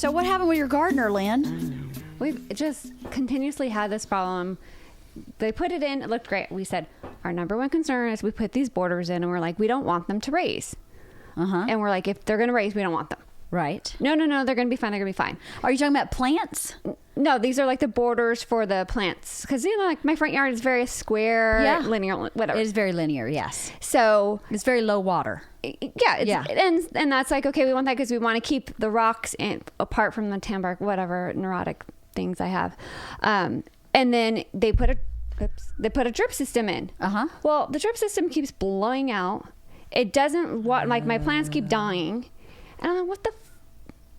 So what happened with your gardener, Lynn? We've just continuously had this problem. They put it in. It looked great. We said, our number one concern is we put these borders in, and we're like, we don't want them to raise. And we're like, if they're going to raise, we don't want them. Right. No, they're going to be fine. They're going to be fine. Are you talking about plants? No, these are like the borders for the plants. Because, like my front yard is very square, linear, whatever. It is very linear, yes. So it's very low water. Yeah. And that's like, okay, we want that because we want to keep the rocks apart from the tambark, whatever neurotic things I have. And then they put a drip system in. Well, the drip system keeps blowing out. It doesn't, like my plants keep dying. And I'm like,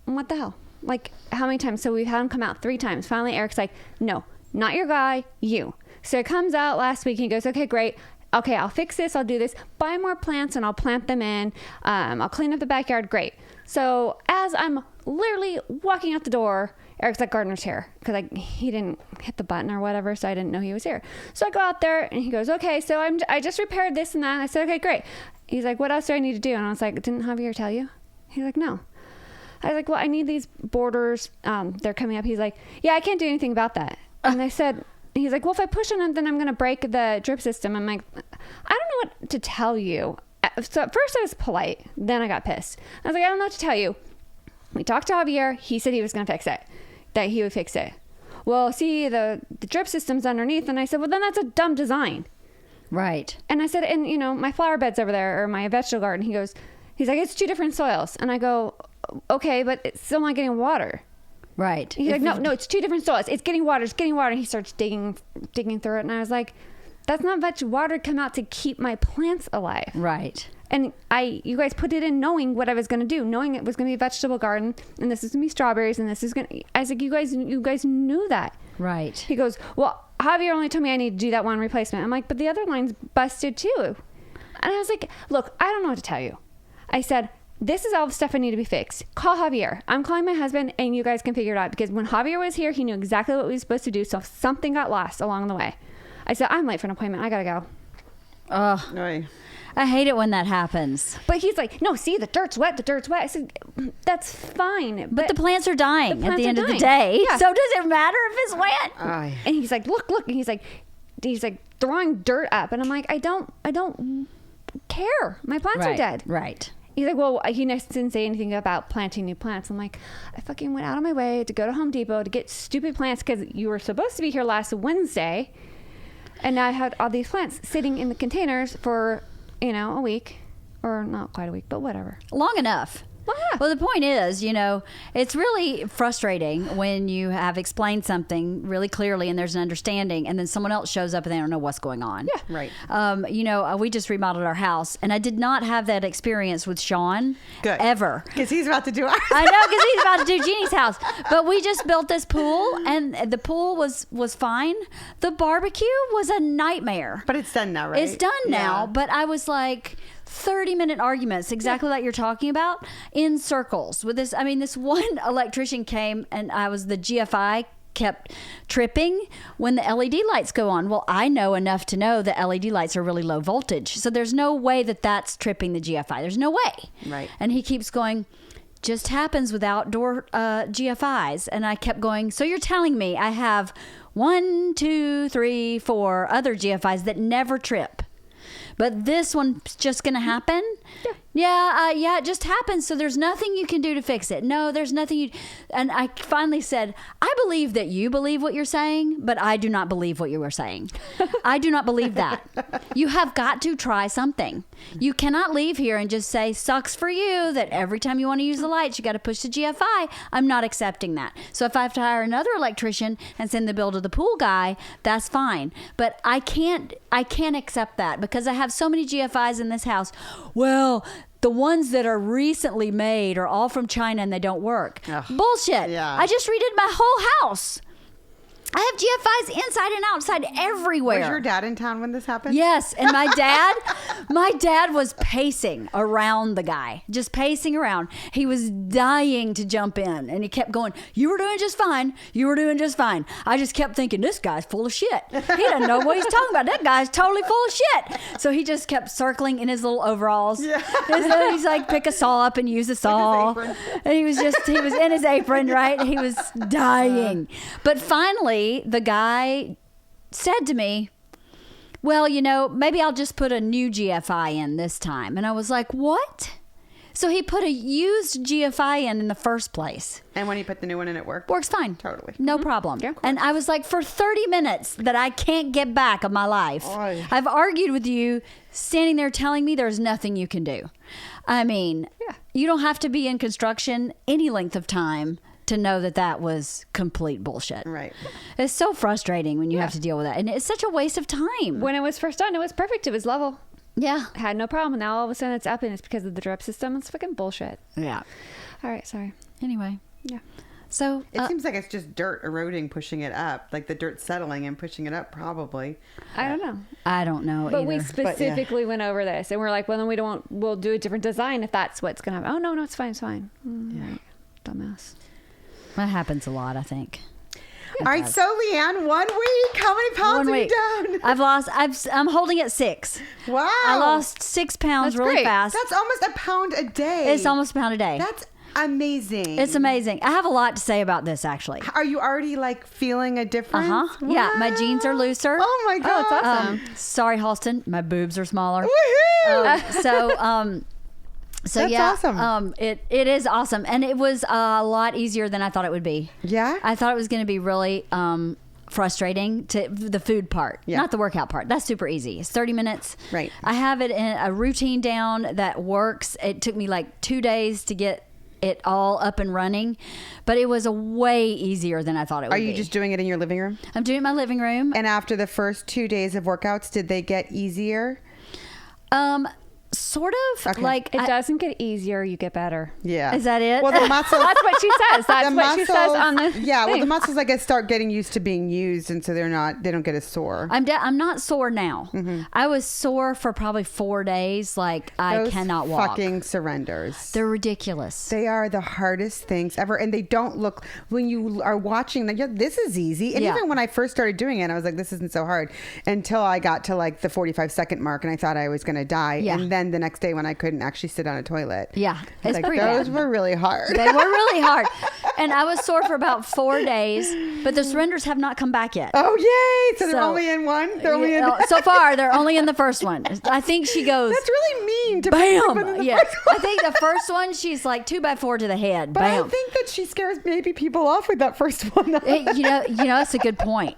what the hell? Like, how many times? So we've had him come out 3 times. Finally, Eric's like, no, not your guy, you. So it comes out last week and he goes, okay, great. Okay, I'll fix this. I'll do this. Buy more plants and I'll plant them in. I'll clean up the backyard. Great. So as I'm literally walking out the door, Eric's like, gardener's here. Because he didn't hit the button or whatever, so I didn't know he was here. So I go out there and he goes, okay, so I just repaired this and that. And I said, okay, great. He's like, what else do I need to do? And I was like, didn't Javier tell you? He's like, no. I was like, well, I need these borders. They're coming up. He's like, yeah, I can't do anything about that. And I said, he's like, well, if I push on it, then I'm going to break the drip system. I'm like, I don't know what to tell you. So at first I was polite. Then I got pissed. I was like, I don't know what to tell you. We talked to Javier. He said he was going to fix it, that he would fix it. Well, see, the drip system's underneath. And I said, well, then that's a dumb design. Right. And I said, and my flower bed's over there, or my vegetable garden. He's like, it's 2 different soils. And I go, okay, but it's still not getting water. Right. He's like, no, it's 2 different soils. It's getting water. And he starts digging through it. And I was like, that's not much water to come out to keep my plants alive. Right. And you guys put it in knowing what I was going to do, knowing it was going to be a vegetable garden, and this is going to be strawberries, and this is going to... I was like, you guys knew that. Right. He goes, well, Javier only told me I need to do that one replacement. I'm like, but the other line's busted too. And I was like, look, I don't know what to tell you. I said, this is all the stuff I need to be fixed. Call Javier. I'm calling my husband, and you guys can figure it out. Because when Javier was here, he knew exactly what we were supposed to do. So if something got lost along the way, I said, I'm late for an appointment. I got to go. Oh, I hate it when that happens. But he's like, no, see, the dirt's wet. I said, that's fine. But the plants are dying at the end of the day. Yeah. So does it matter if it's wet? And he's like, look. And he's like throwing dirt up. And I'm like, I don't care. My plants are dead. Right. He's like, well, he didn't say anything about planting new plants. I'm like, I fucking went out of my way to go to Home Depot to get stupid plants because you were supposed to be here last Wednesday. And now I had all these plants sitting in the containers for, a week. Or not quite a week, but whatever. Long enough. Well, the point is, it's really frustrating when you have explained something really clearly and there's an understanding, and then someone else shows up and they don't know what's going on. Yeah, right. We just remodeled our house, and I did not have that experience with Sean ever. Because he's about to do ours. I know, because he's about to do Jeannie's house. But we just built this pool, and the pool was fine. The barbecue was a nightmare. But it's done now, right? It's done now, but I was like... 30-minute arguments, exactly like you're talking about, in circles with this. I mean, this one electrician came, and the GFI kept tripping when the LED lights go on. Well, I know enough to know that LED lights are really low voltage, so there's no way that's tripping the GFI. There's no way. Right. And he keeps going, just happens with outdoor GFIs. And I kept going, so you're telling me I have 1, 2, 3, 4 other GFIs that never trip, but this one's just going to happen? Yeah. Yeah, it just happens. So there's nothing you can do to fix it. No, there's nothing And I finally said, I believe that you believe what you're saying, but I do not believe what you are saying. I do not believe that. You have got to try something. You cannot leave here and just say, sucks for you that every time you want to use the lights, you got to push the GFI. I'm not accepting that. So if I have to hire another electrician and send the bill to the pool guy, that's fine. But I can't accept that because I have so many GFIs in this house. Well, the ones that are recently made are all from China and they don't work. Ugh. Bullshit. Yeah. I just redid my whole house. I have GFIs inside and outside everywhere. Was your dad in town when this happened? Yes, and my dad was pacing around the guy, just pacing around. He was dying to jump in, and he kept going, "You were doing just fine. You were doing just fine." I just kept thinking, this guy's full of shit. He doesn't know what he's talking about. That guy's totally full of shit. So he just kept circling in his little overalls. Yeah. He's like, pick a saw up and use a saw. And he was in his apron, right? He was dying. But finally, the guy said to me, "Well, maybe I'll just put a new GFI in this time." And I was like, "What?" So he put a used GFI in the first place. And when he put the new one in, it worked? Works fine. Totally. No problem. Yeah, and I was like, for 30 minutes that I can't get back of my life, Oy. I've argued with you standing there telling me there's nothing you can do. I mean, you don't have to be in construction any length of time to know that was complete bullshit. Right. It's so frustrating when you have to deal with that. And it's such a waste of time. When it was first done, it was perfect. It was level. Yeah. Had no problem. Now all of a sudden it's up, and it's because of the drip system. It's fucking bullshit. Yeah. All right, sorry. Anyway. Yeah. So It seems like it's just dirt eroding, pushing it up. Like the dirt settling and pushing it up, probably. I don't know. I don't know But either. we specifically went over this, and we're like, well, then we'll do a different design if that's what's going to happen. Oh, no, it's fine. It's fine. Right. Dumbass. That happens a lot, I think. All right, so Leanne, 1 week. How many pounds have you done? I'm holding at 6. Wow. I lost 6 pounds That's really great. fast. That's almost a pound a day. It's almost a pound a day. That's amazing. It's amazing. I have a lot to say about this, actually. Are you already like feeling a difference? Uh-huh. Yeah, my jeans are looser. Oh my god. that's awesome. Sorry, Halston. My boobs are smaller. Woohoo! So That's yeah, awesome. It is awesome, and it was a lot easier than I thought it would be. Yeah? I thought it was going to be really frustrating to the food part, not the workout part. That's super easy. It's 30 minutes. Right. I have it in a routine down that works. It took me like 2 days to get it all up and running, but it was a way easier than I thought it would be. Are you just doing it in your living room? I'm doing it in my living room. And after the first 2 days of workouts, did they get easier? Sort of. Okay. Like It doesn't get easier. You get better. Yeah. Is that it? Well, the muscles. That's what she says. That's the what she says on the Yeah, well, thing. the muscles, I guess, start getting used to being used, and so they don't get as sore. I'm not sore now. Mm-hmm. I was sore for probably 4 days. Like I Those cannot walk. fucking surrenders. They're ridiculous. They are the hardest things ever, and they don't look, when you are watching them, yeah, this is easy. And Yeah. even when I first started doing it, I was like, this isn't so hard, until I got to like the 45-second mark, and I thought I was going to die. Yeah. And then the next day when I couldn't actually sit on a toilet. Yeah, it's Like, pretty those bad. were really hard. They were really hard. And I was sore for about 4 days, but the surrenders have not come back yet. Oh, yay. So they're So- only in one? They're only in So far, they're only in the first one. I think she goes, That's really mean to put them in bam. the Yeah. first one. I think the first one, she's like 2x4 to the head. But Bam. I think that she scares maybe people off with that first one. You know, that's a good point.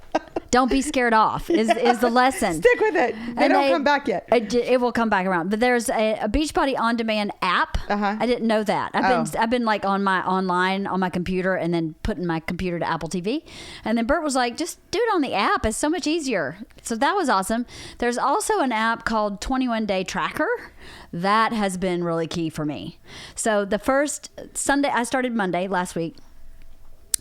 Don't be scared off is the lesson. Stick with it. They don't come back yet. It will come back around. But there's a Beachbody On Demand app. Uh-huh. I didn't know that. I've been like online on my computer and then putting my computer to Apple TV. And then Bert was like, just do it on the app. It's so much easier. So that was awesome. There's also an app called 21 Day Tracker. That has been really key for me. So the first Sunday, I started Monday last week.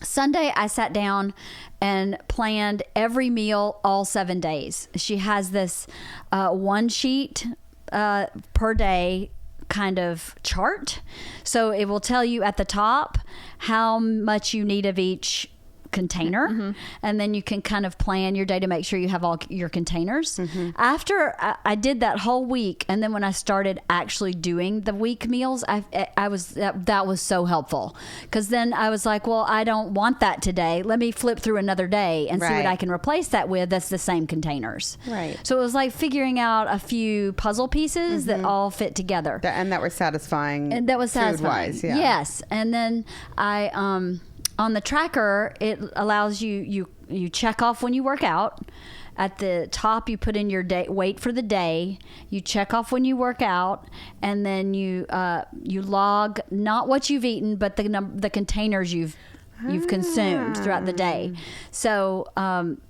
Sunday, I sat down and planned every meal all 7 days. She has this one sheet per day kind of chart. So it will tell you at the top how much you need of each container, and then you can kind of plan your day to make sure you have all your containers. After I did that whole week, and then when I started actually doing the week meals, that was so helpful, because then I was like, well, I don't want that today. Let me flip through another day and see what Right. I can replace that with. That's the same containers. Right. So it was like figuring out a few puzzle pieces that all fit together. And that were satisfying. And that was satisfying. Food-wise, yeah. Yes. And then I on the tracker, it allows you check off when you work out. At the top, you put in your day weight for the day. You check off when you work out, and then you log not what you've eaten, but the containers you've consumed throughout the day. So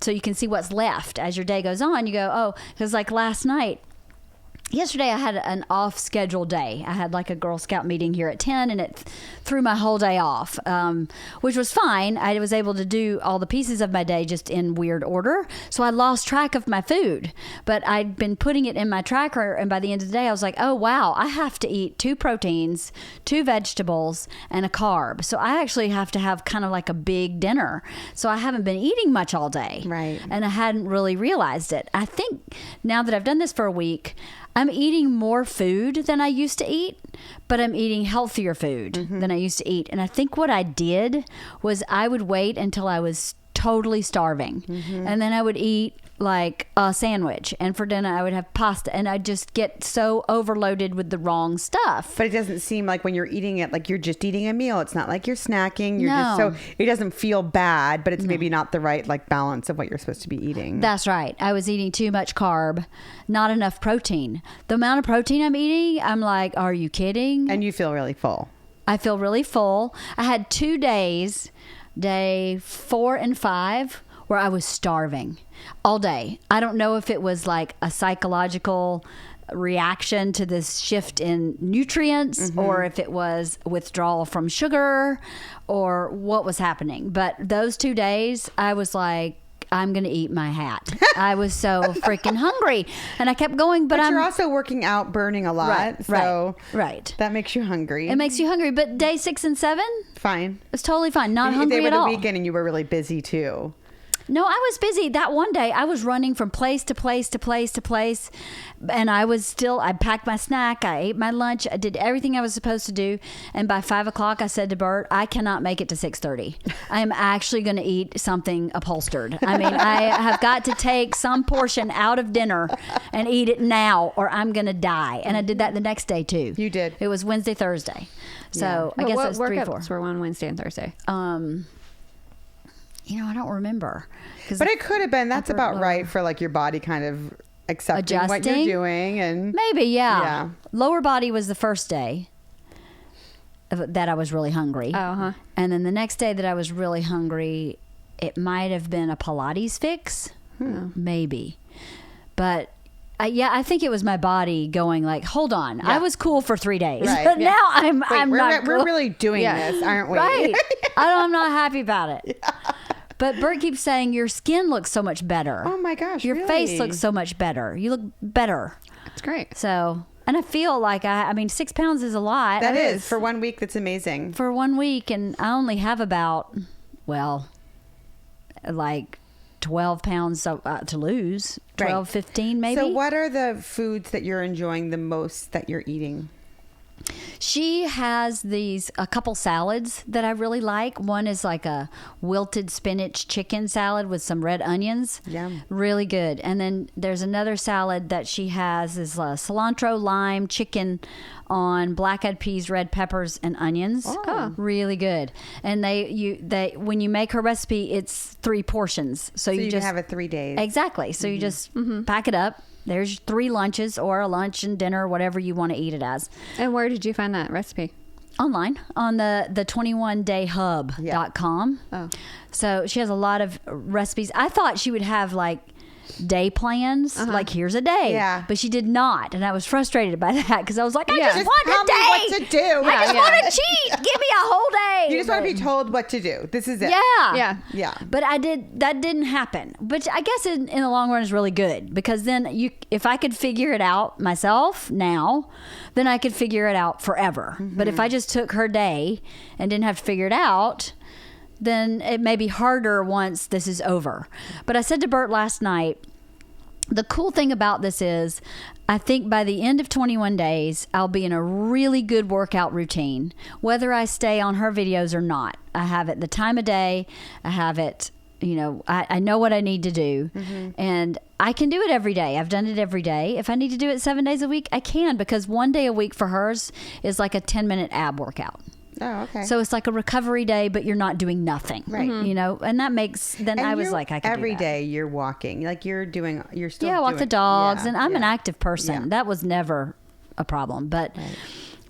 so you can see what's left as your day goes on. You go, oh, because like last night, yesterday I had an off schedule day. I had like a Girl Scout meeting here at 10 and it threw my whole day off, which was fine. I was able to do all the pieces of my day just in weird order. So I lost track of my food, but I'd been putting it in my tracker. And by the end of the day, I was like, oh, wow, I have to eat 2 proteins, 2 vegetables, and a carb. So I actually have to have kind of like a big dinner. So I haven't been eating much all day. Right. And I hadn't really realized it. I think now that I've done this for a week, I'm eating more food than I used to eat, but I'm eating healthier food than I used to eat. And I think what I did was I would wait until I was totally starving. And then I would eat like a sandwich. And for dinner, I would have pasta. And I'd just get so overloaded with the wrong stuff. But it doesn't seem like when you're eating it, like you're just eating a meal. It's not like you're snacking. You're No. just so, it doesn't feel bad, but it's maybe not the right like balance of what you're supposed to be eating. That's right. I was eating too much carb, not enough protein. The amount of protein I'm eating, I'm like, are you kidding? And you feel really full. I feel really full. I had 2 days, day 4 and 5, where I was starving all day. I don't know if it was like a psychological reaction to this shift in nutrients or if it was withdrawal from sugar or what was happening. But those 2 days, I was like, I'm going to eat my hat. I was so freaking hungry. And I kept going, but you're also working out, burning a lot. Right, So right. that makes you hungry. It makes you hungry. But day 6 and 7, fine. it's totally fine. Not If hungry they were at the all. weekend and you were really busy too. No, I was busy. That one day I was running from place to place to place to place. And I packed my snack. I ate my lunch. I did everything I was supposed to do. And by 5 o'clock, I said to Bert, I cannot make it to 6:30. I am actually going to eat something upholstered. I mean, I have got to take some portion out of dinner and eat it now or I'm going to die. And I did that the next day too. You did. It was Wednesday, Thursday. So I guess it was 3, 4. Workouts were on Wednesday and Thursday. I don't remember. But it could have been. That's upper, about lower. right for like your body kind of accepting what Adjusting? you're doing. And Maybe, yeah. Yeah. Lower body was the first day that I was really hungry. Uh-huh. And then the next day that I was really hungry, it might have been a Pilates fix. Maybe. But I think it was my body going like, hold on. Yeah. I was cool for 3 days. Right, But yeah. now I'm not we're cool. really doing Yeah. this, aren't we? Right. I'm not happy about it. But Bert keeps saying your skin looks so much better. Oh my gosh. Your really? face looks so much better. You look better. That's great. So, and I feel like I mean, 6 pounds is a lot. That is for 1 week. That's amazing. For 1 week. And I only have about, like 12 pounds to lose. 12, 15 maybe. So what are the foods that you're enjoying the most that you're eating? She has a couple salads that I really like. One is like a wilted spinach chicken salad with some red onions. Yum. Really good. And then there's another salad that she has is cilantro, lime, chicken on black-eyed peas, red peppers, and onions. Oh. Really good. And they when you make her recipe, it's 3 portions. So You you can just have it 3 days. Exactly. So you just pack it up. There's 3 lunches or a lunch and dinner, whatever you want to eat it as. And where did you find that recipe? Online on the 21dayhub.com. Oh. So she has a lot of recipes. I thought she would have like day plans, like here's a day. Yeah. But she did not. And I was frustrated by that because I was like, I Yeah. just Just want tell a me day. what to do. I just Yeah. want to cheat. Give me a whole day. You just want to be told what to do. This is it. Yeah. Yeah. Yeah. But that didn't happen. But I guess in the long run is really good because then if I could figure it out myself now, then I could figure it out forever. But if I just took her day and didn't have to figure it out, then it may be harder once this is over. But I said to Bert last night, the cool thing about this is I think by the end of 21 days, I'll be in a really good workout routine, whether I stay on her videos or not. I have it the time of day. I have it, I know what I need to do. And I can do it every day. I've done it every day. If I need to do it 7 days a week, I can because 1 day a week for hers is like a 10-minute ab workout. Oh, okay. So it's like a recovery day, but you're not doing nothing. Right. And that makes, then And I was you're- like, I can every do that. day you're walking. Like you're still Yeah, I walk doing- the dogs, yeah, and I'm an yeah. active person. Yeah. That was never a problem. But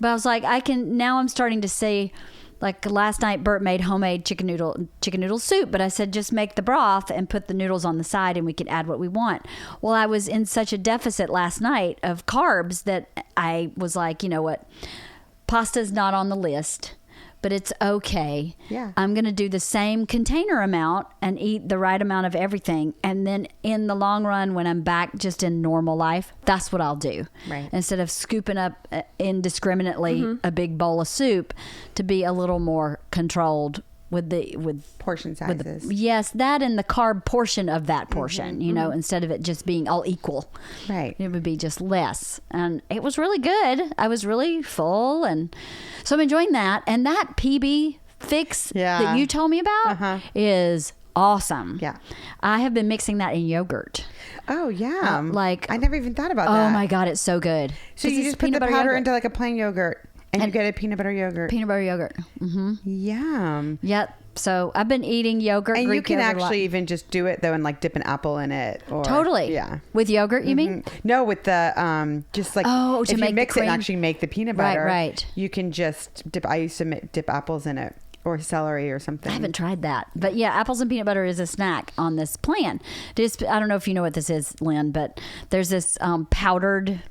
I was like, now I'm starting to see Like last night, Bert made homemade chicken noodle soup, but I said just make the broth and put the noodles on the side, and we can add what we want. Well, I was in such a deficit last night of carbs that I was like, you know what, pasta's not on the list, but it's okay. Yeah. I'm going to do the same container amount and eat the right amount of everything. And then in the long run, when I'm back just in normal life, that's what I'll do. Right. Instead of scooping up indiscriminately a big bowl of soup, to be a little more controlled with portion sizes. Yes, that and the carb portion of that portion, you know, instead of it just being all equal. Right. It would be just less. And it was really good. I was really full. And so I'm enjoying that. And that PB fix that you told me about is awesome. Yeah. I have been mixing that in yogurt. Oh, yeah. Like, I never even thought about that. Oh my God, it's so good. So you just put the powder into like a plain yogurt and you get a peanut butter yogurt. Peanut butter yogurt. Mm-hmm. Yum. Yep. So I've been eating yogurt. And Greek you can yogurt actually even just do it though and like dip an apple in it. Or, totally. Yeah. With yogurt, you mean? No, with the just like to if make you the mix it and cream. actually make the peanut butter. Right. You can just dip. I used to dip apples in it or celery or something. I haven't tried that, but yeah, apples and peanut butter is a snack on this plan. I don't know if you know what this is, Lynn, but there's this powdered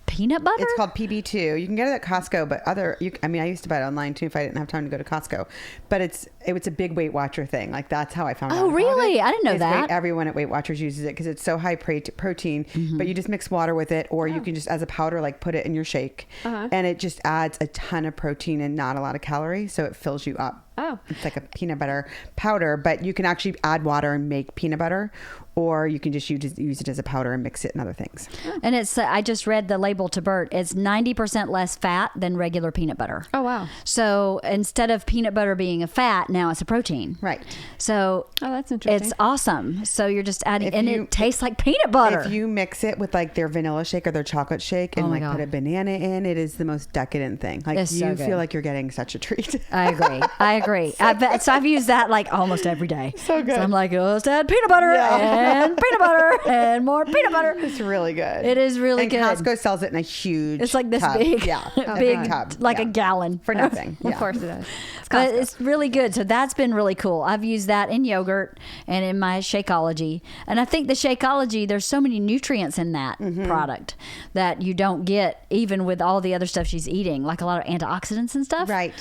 peanut butter. It's called PB2. You can get it at Costco, but I used to buy it online too if I didn't have time to go to Costco. But it's a big Weight Watcher thing. Like that's how I found out. Oh, about really? it. I didn't know that. Everyone at Weight Watchers uses it because it's so high protein. But you just mix water with it, or you can just as a powder like put it in your shake, and it just adds a ton of protein and not a lot of calories, so it fills you up. Oh, It's like a peanut butter powder, but you can actually add water and make peanut butter, or you can just use it as a powder and mix it in other things. And it's I just read the label to Bert. It's 90% less fat than regular peanut butter. Oh, wow. So instead of peanut butter being a fat, now it's a protein. Right. So that's interesting. It's awesome. So you're just adding, If and you- it tastes like peanut butter. If you mix it with like their vanilla shake or their chocolate shake and Oh my like God. put a banana in, it is the most decadent thing. Like It's so you good. feel like you're getting such a treat. I agree. So I've used that like almost every day. So good. So I'm like, oh, let's add peanut butter and peanut butter and more peanut butter. It's really good. It is really and good. Costco sells it in a huge It's like this tub. big, yeah, a big tub. like Yeah. a gallon for nothing. Of Yeah. course it does. But it's really good. So that's been really cool. I've used that in yogurt and in my Shakeology. And I think the Shakeology, there's so many nutrients in that product that you don't get even with all the other stuff she's eating, like a lot of antioxidants and stuff. Right.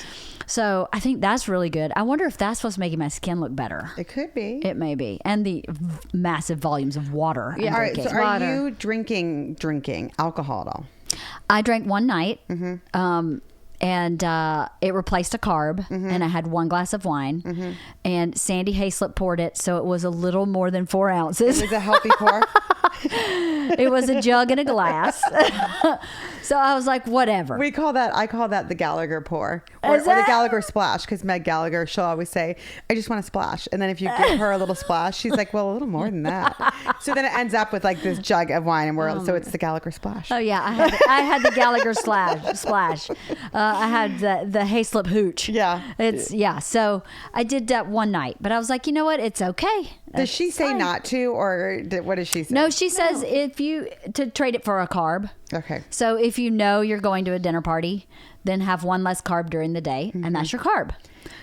So I think that's really good. I wonder if that's what's making my skin look better. It could be. It may be. And the massive volumes of water. I'm All right. drinking. So are Water. you drinking alcohol at all? I drank one night, and it replaced a carb, and I had one glass of wine, and Sandy Hayslip poured it, so it was a little more than 4 ounces. It was a healthy pour. It was a jug and a glass. So I was like, whatever. I call that the Gallagher pour or the that- Gallagher splash, because Meg Gallagher, she'll always say, I just want a splash. And then if you give her a little splash, she's like, well, a little more than that. So then it ends up with like this jug of wine, and so it's the Gallagher splash. Oh yeah, I had the Gallagher splash. I had the Hayslip hooch. Yeah. So I did that one night, but I was like, you know what? It's okay. Does she say not to, or what does she say? No, she says to trade it for a carb. Okay. So if you know you're going to a dinner party, then have one less carb during the day, and that's your carb.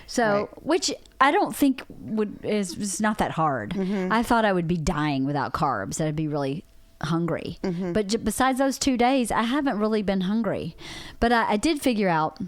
So, Right. which I don't think is not that hard. I thought I would be dying without carbs. That I'd be really hungry. But besides those 2 days, I haven't really been hungry. But I did figure out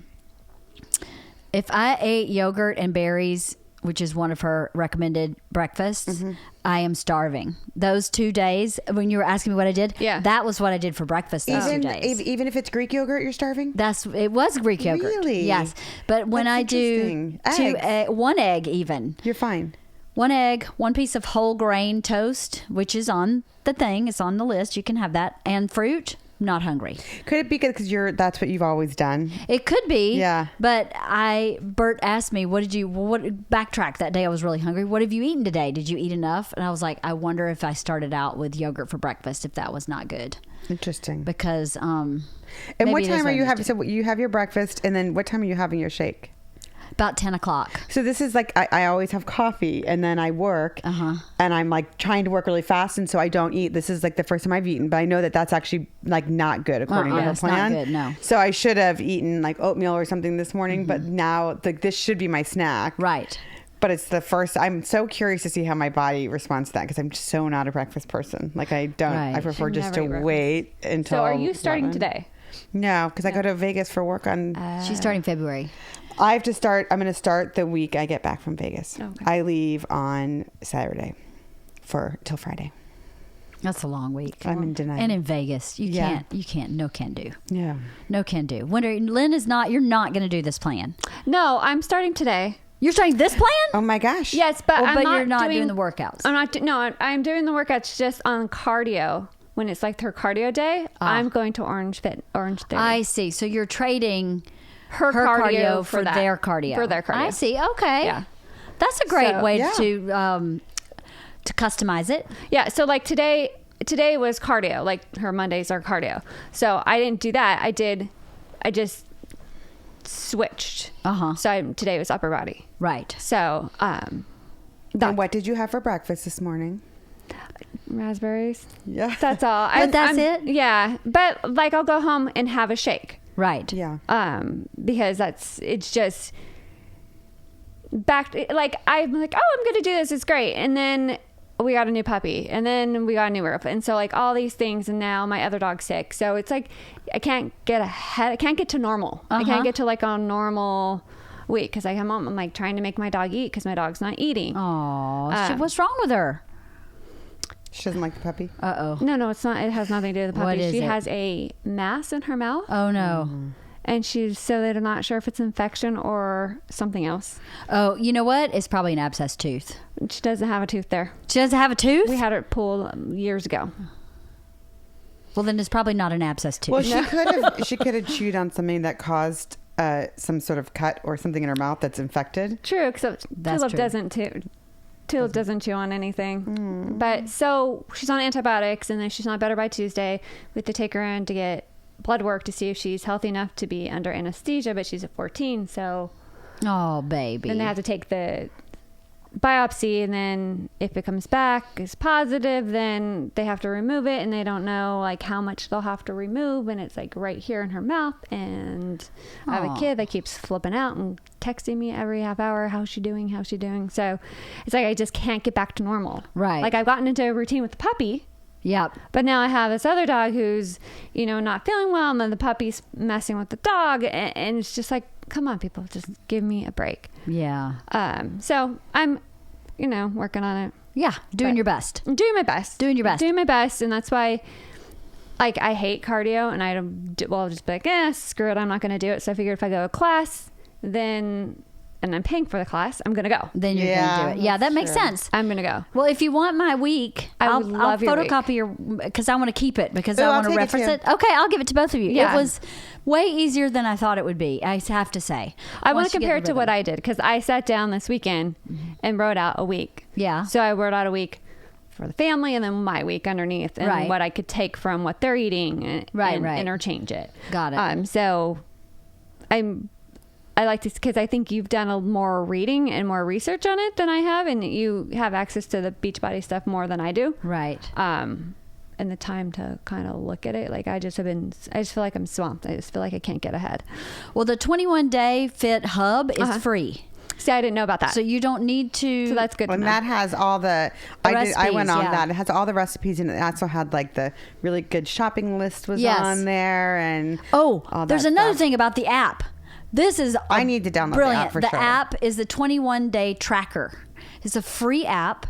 if I ate yogurt and berries, which is one of her recommended breakfasts, I am starving. Those 2 days, when you were asking me what I did, Yeah. that was what I did for breakfast those 2 days. Even if it's Greek yogurt, you're starving? It was Greek yogurt. Really? Yes. But when That's I do interesting. one egg even, You're fine. one egg, one piece of whole grain toast, which is on the thing, it's on the list. You can have that, and fruit. Not hungry. Could it be because that's what you've always done? It could be. Yeah. But Bert asked me, backtrack that day. I was really hungry. What have you eaten today? Did you eat enough? And I was like, I wonder if I started out with yogurt for breakfast, if that was not good. Interesting. Because, And what time are you having? So you have your breakfast, and then what time are you having your shake? About 10 o'clock. So this is like, I always have coffee and then I work and I'm like trying to work really fast. And so I don't eat. This is like the first time I've eaten, but I know that that's actually like not good according to her it's plan. not good, no. So I should have eaten like oatmeal or something this morning, but now like this should be my snack. Right. But it's the first. I'm so curious to see how my body responds to that because I'm just so not a breakfast person. Like I don't. Right. I prefer Should just to never eat wait until. So are you starting 11. today? No, because I go to Vegas for work on. She's starting February. I have to start. I'm going to start the week I get back from Vegas. Okay. I leave on Saturday till Friday. That's a long week. I'm in denial. And in Vegas, you Yeah. can't, no can do. Yeah. No can do. Lynn is not, you're not going to do this plan. No, I'm starting today. You're starting this plan? Oh my gosh. Yes, but Oh, I'm but not you're not doing the workouts. I'm not. No, I'm doing the workouts just on cardio. When it's like her cardio day, I'm going to Orange Theory. I see. So you're trading her cardio for that. their cardio. For their cardio. I see. Okay. Yeah. That's a great So, way yeah. to customize it. Yeah. So like today was cardio. Like her Mondays are cardio. So I didn't do that. I just switched. So today was upper body. Right. So And what did you have for breakfast this morning? raspberries. Yeah. That's all. But that's it? Yeah. But like I'll go home and have a shake. Right. Yeah. Because it's just like I'm like, oh, I'm gonna do this, it's great, and then we got a new puppy, and then we got a new roof, and so like all these things, and now my other dog's sick, so it's like I can't get ahead. I can't get to normal. I can't get to like a normal week because I come home, I'm like trying to make my dog eat because my dog's not eating. Oh, what's wrong with her? She doesn't like the puppy. No, it's not. It has nothing to do with the puppy. What is she it? has a mass in her mouth. Oh no. And they're not sure if it's infection or something else. Oh, you know what? It's probably an abscessed tooth. She doesn't have a tooth there. She doesn't have a tooth? We had it pulled years ago. Well, then it's probably not an abscessed tooth. Well, she could have chewed on something that caused some sort of cut or something in her mouth that's infected. True, except That's Tulip true. doesn't chew on anything. But so she's on antibiotics, and then she's not better by Tuesday. We have to take her in to get blood work to see if she's healthy enough to be under anesthesia, but she's at 14, so Oh, baby. then they have to take the biopsy, and then if it comes back is positive, then they have to remove it, and they don't know like how much they'll have to remove, and it's like right here in her mouth. And I have Aw. a kid that keeps flipping out and texting me every half hour, how's she doing, so it's like I just can't get back to normal. Right. Like I've gotten into a routine with the puppy, Yep. but now I have this other dog who's, not feeling well, and then the puppy's messing with the dog, and it's just like, come on, people, just give me a break. Yeah. So I'm, working on it. Yeah. Doing But- your best. I'm doing my best. Doing your best. Doing my best, and that's why, like, I hate cardio, and I'll just be like, screw it, I'm not going to do it. So I figured if I go to class, and I'm paying for the class, I'm going to go. Then you're Yeah, going to do it. Yeah, that that's makes true. sense. I'm going to go. Well, if you want my week, I I'll would love your photocopy your, because I want to keep it, because Ooh, I I'll want to take it reference too. it. Okay, I'll give it to both of you. Yeah. It was way easier than I thought it would be. I have to say. I want Once to you get compare the it to what rhythm. I did, because I sat down this weekend and wrote out a week. Yeah. So I wrote out a week for the family, and then my week underneath, and Right. what I could take from what they're eating, and, Right, and right. interchange it. Got it. So I like this because I think you've done a more reading and more research on it than I have, and you have access to the Beachbody stuff more than I do. Right. And the time to kind of look at it. Like I just feel like I'm swamped. I just feel like I can't get ahead. Well, the 21-day Fit Hub is free. See, I didn't know about that. So you don't need to. So that's good to And know. that has all the I recipes, went on yeah. that. It has all the recipes, and it also had like the really good shopping list was Yes. on there, and Oh, all there's that another stuff. thing about the app. This is I need to download the brilliant. app for the sure. app is the 21-day tracker. It's a free app.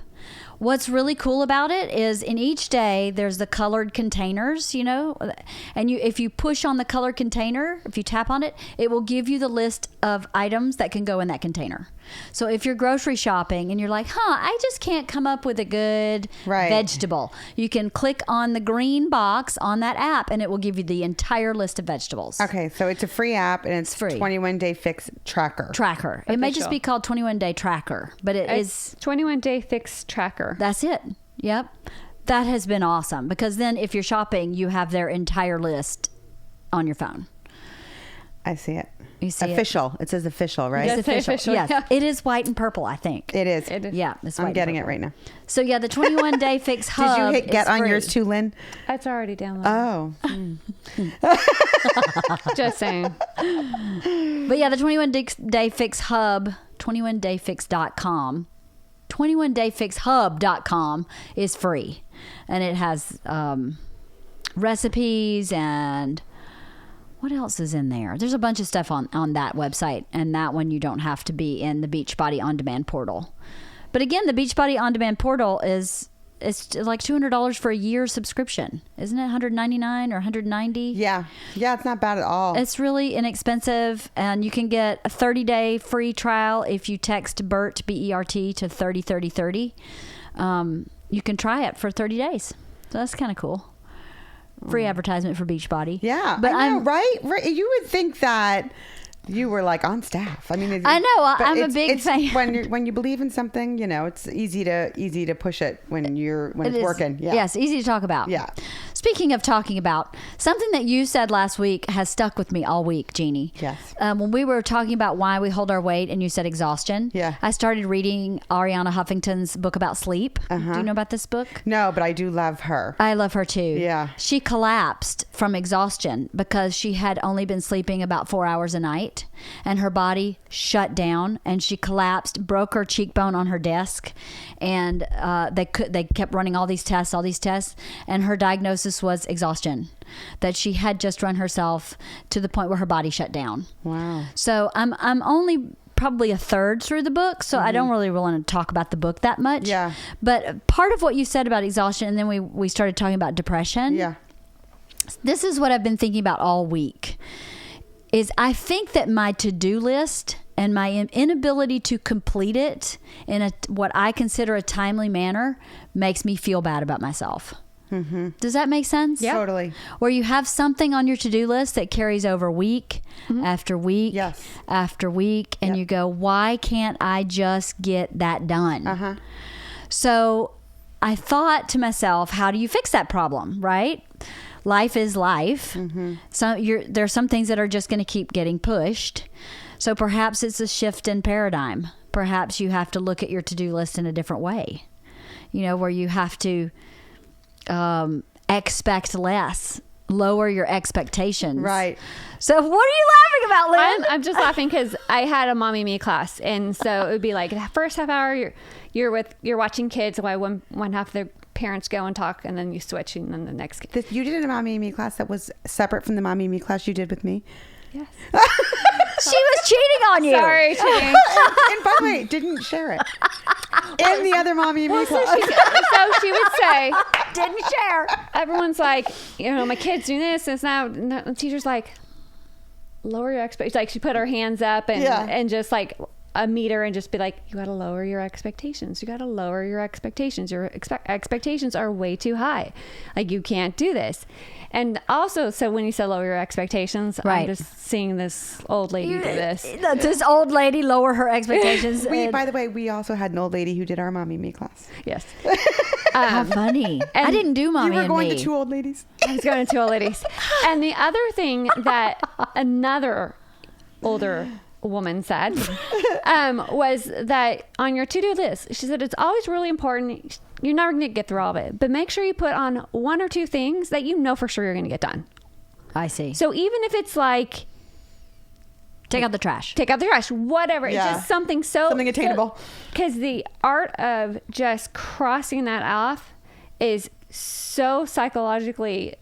What's really cool about it is in each day there's the colored containers, and if you push on the colored container, if you tap on it, it will give you the list of items that can go in that container. So if you're grocery shopping and you're like, I just can't come up with a good Right. vegetable, you can click on the green box on that app and it will give you the entire list of vegetables. Okay, so it's a free app, and it's free. 21-day fix tracker. Tracker. It may just Official. be called 21-day tracker, but it is. It's 21-day fix tracker. That's it. Yep. That has been awesome because then if you're shopping, you have their entire list on your phone. I see it. You see official. It says official, right? Yes. It's Say official. official, Yes. yeah. It is white and purple, I think. It is. Yeah, it's white I'm getting and it right now. So yeah, the 21 Day Fix Hub. Did you hit get is on free. yours too, Lynn? It's already downloaded. Oh. Just saying. But yeah, the 21 Day Fix Hub, 21dayfix.com, 21dayfixhub.com is free. And it has recipes and what else is in there? There's a bunch of stuff on that website. And that one you don't have to be in the Beachbody On Demand portal. But again, the Beachbody On Demand portal it's like $200 for a year subscription. Isn't it $199 or $190? Yeah. Yeah, it's not bad at all. It's really inexpensive, and you can get a 30-day free trial if you text BERT, B-E-R-T, to 303030. You can try it for 30 days. So that's kind of cool. Free advertisement for Beachbody. Yeah. But I know, right? You would think that you were like on staff. I mean, I know. but I'm a big fan. When you believe in something, it's easy to push it when it's is. working. Yeah. Yes, easy to talk about. Yeah. Speaking of talking about, something that you said last week has stuck with me all week, Jeannie. Yes. When we were talking about why we hold our weight and you said exhaustion. Yeah. I started reading Ariana Huffington's book about sleep. Do you know about this book? No, but I do love her. I love her too. Yeah. She collapsed from exhaustion because she had only been sleeping about 4 hours a night and her body shut down and she collapsed, broke her cheekbone on her desk, and they kept running all these tests, and her diagnosis was exhaustion, that she had just run herself to the point where her body shut down. Wow. So I'm only probably a third through the book, so I don't really want to talk about the book that much. Yeah. But part of what you said about exhaustion, and then we started talking about depression. Yeah. This is what I've been thinking about all week. Is I think that my to-do list and my inability to complete it in what I consider a timely manner makes me feel bad about myself. Mm-hmm. Does that make sense? Yeah. Totally. Where you have something on your to-do list that carries over week after week after week, and you go, why can't I just get that done? Uh-huh. So I thought to myself, how do you fix that problem, right? Life is life. Mm-hmm. So there's some things that are just going to keep getting pushed. So perhaps it's a shift in paradigm. Perhaps you have to look at your to-do list in a different way. Where you have to expect less, lower your expectations. Right. So what are you laughing about, Lynn? I'm just laughing because I had a mommy me class, and so it would be like the first half hour you're watching kids while one half of their parents go and talk, and then you switch, and then the next. You did a Mommy and Me class that was separate from the Mommy and Me class you did with me. Yes. She was cheating on you. Sorry, cheating. And by the way, didn't share it in the other Mommy and Me class. So she would say, Didn't share. everyone's like, my kid's doing this, and it's now the teacher's like, lower your expectations. Like she put her hands up and just like a meter and just be like, you got to lower your expectations. You got to lower your expectations. Your expectations are way too high. Like you can't do this. And also, so when you say lower your expectations, Right. I'm just seeing this old lady do this. This old lady lower her expectations. By the way, we also had an old lady who did our Mommy and Me class. Yes. How funny. I didn't do Mommy You were and going Me. to two old ladies. I was going to old ladies. And the other thing that another older woman said was that on your to-do list, she said it's always really important. You're never going to get through all of it, but make sure you put on one or two things that you know for sure you're going to get done. I see. So even if it's like Take out the trash. take out the trash, whatever, it's Yeah. just something Something attainable. Because the art of just crossing that off is so psychologically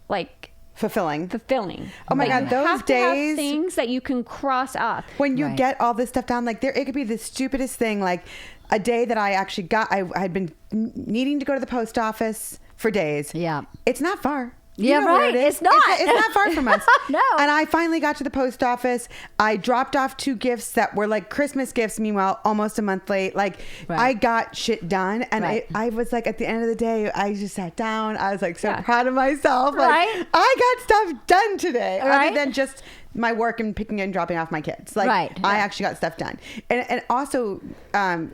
Fulfilling. fulfilling. Oh my Like, God, you those have to have days- things that you can cross off. When you Right. get all this stuff down, like it could be the stupidest thing, like a day that I actually I had been needing to go to the post office for days. Yeah. It's not far. Yeah, know where right. it is. It's not. It's not far from us. No. And I finally got to the post office. I dropped off 2 gifts that were like Christmas gifts. Meanwhile, almost a month late. Like Right. I got shit done. And Right. I was like, at the end of the day, I just sat down. I was like so Yeah. proud of myself. Like, Right. I got stuff done today. Right. Other than just my work and picking and dropping off my kids. Like Right. I actually got stuff done. And also